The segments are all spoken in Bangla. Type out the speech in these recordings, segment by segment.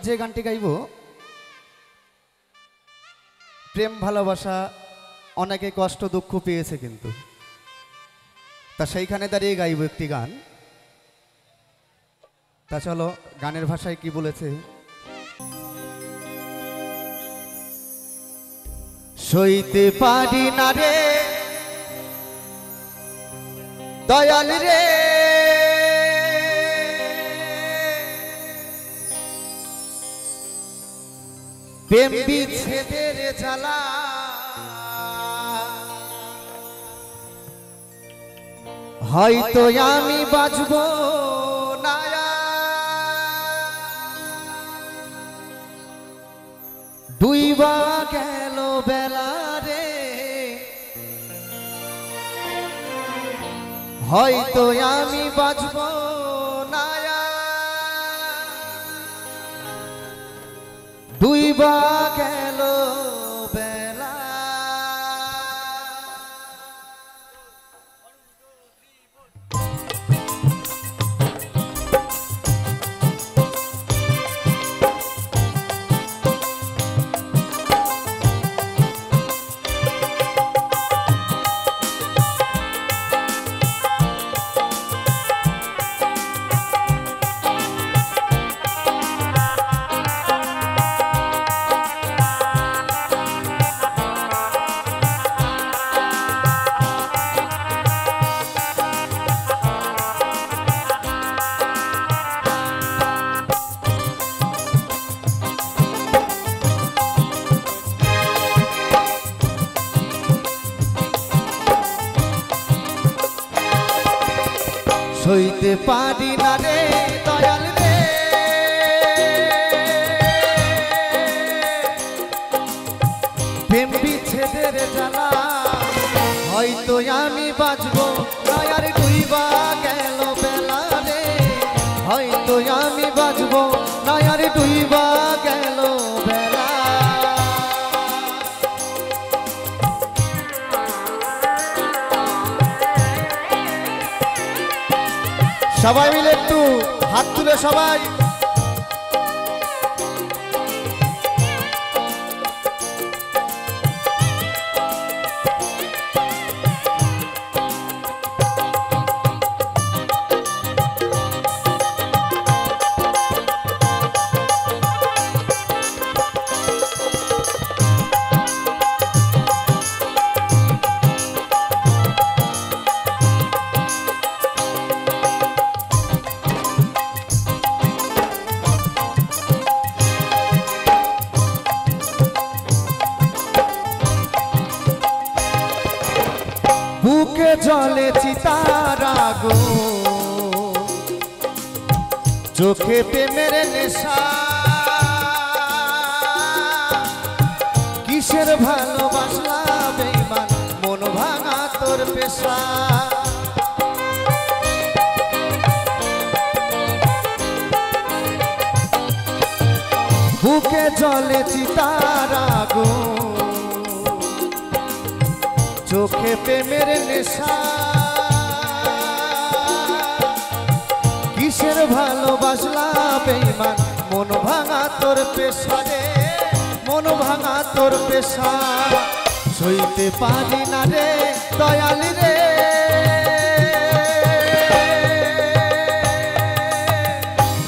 যে গানটি গাইব প্রেম ভালোবাসা অনেকে কষ্ট দুঃখ পেয়েছে কিন্তু তা সেইখানে দাঁড়িয়ে গাইব একটি গান। তা চলো গানের ভাষায় কি বলেছে। সইতে পারি না রে দয়াল রে প্রেম বিচ্ছেদের জ্বালা, হয়তো আমি বাঁচব না ডুইবা গেল বেলা রে, হয়তো আমি বাঁচব না ডুইবা গেল বেলা। সইতে পারি না রে দয়াল রে প্রেম বিচ্ছেদের জ্বালা, হয়তো আমি বাঁচব না আর ডুইবা গেল বেলা রে, হয়তো আমি বাঁচব না আর ডুইবা গেল বেলা। সবাই মিলে একটু হাত তুলে সবাই বুকে জলে চিতার আগুন, চোখে প্রেমের নেশা, কিসের ভালোবাসলা বেঈমান মন ভাঙা তোর পেশা। বুকে জলে চিতার আগুন, চোখে প্রেমের নেশা, কিসের ভালোবাসলা বেঈমান মন ভাঙা তোর পেশা রে, মন ভাঙা তোর পেশা। সইতে পারি না রে দয়াল রে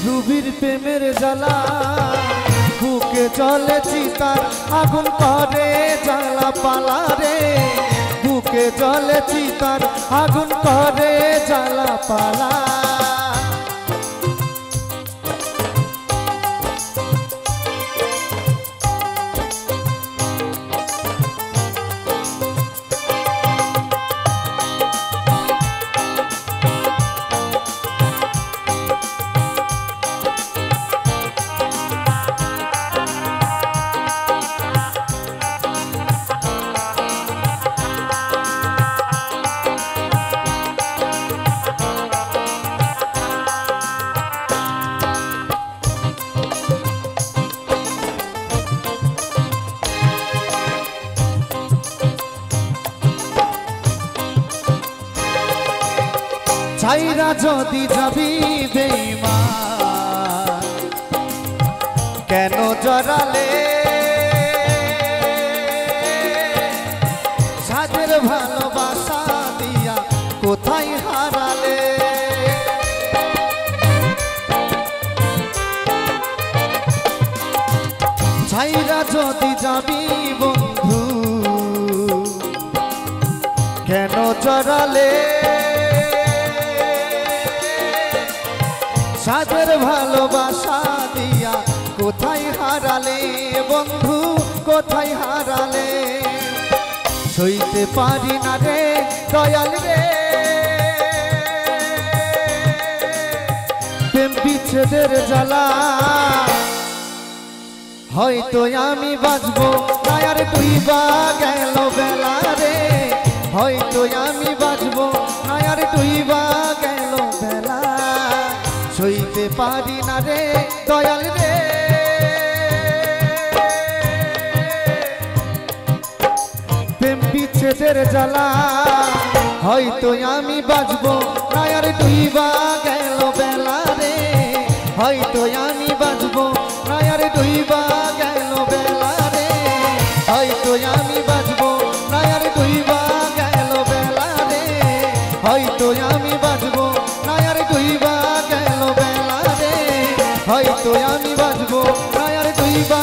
রুবির প্রেমের জ্বালা, বুকে জলে চিতার আগুন করে জ্বালা পালা রে, বুকে জলে চিতার আগুন করে জ্বালা পালা। ছাইরা যদি যাবি বেঈমান কেন জড়ালে সাজের ভালোবাসা দিয়া কোথায় হারালে ছাইরা যদি যাবি বন্ধু কেন জড়ালে সাজের ভালোবাসা দিয়া কোথায় হারালে বন্ধু কোথায় হারালে সইতে পারি না রে দয়াল রে প্রেম বিচ্ছেদের জ্বালা হয়তো আমি বাঁচবো না আর ডুইবা গেল বেলা রে হয়তো আমি বাঁচবো না আর ডুইবা গেল বেলা সইতে পারি না রে দয়াল রে প্রেম বিচ্ছেদের জ্বালা হয়তো আমি বাঁচবো না আর ডুইবা গেল বেলা রে হয়তো আমি বাঁচবো না আর ডুইবা গেল বেলা রে হয়তো আমি বাঁচবো না আর ডুইবা গেল বেলা রে হয়তো আমি বাঁচবো না আর ডুইবা গেল বেলা রে হয়তো আমি বাঁচবো না আর ডুইবা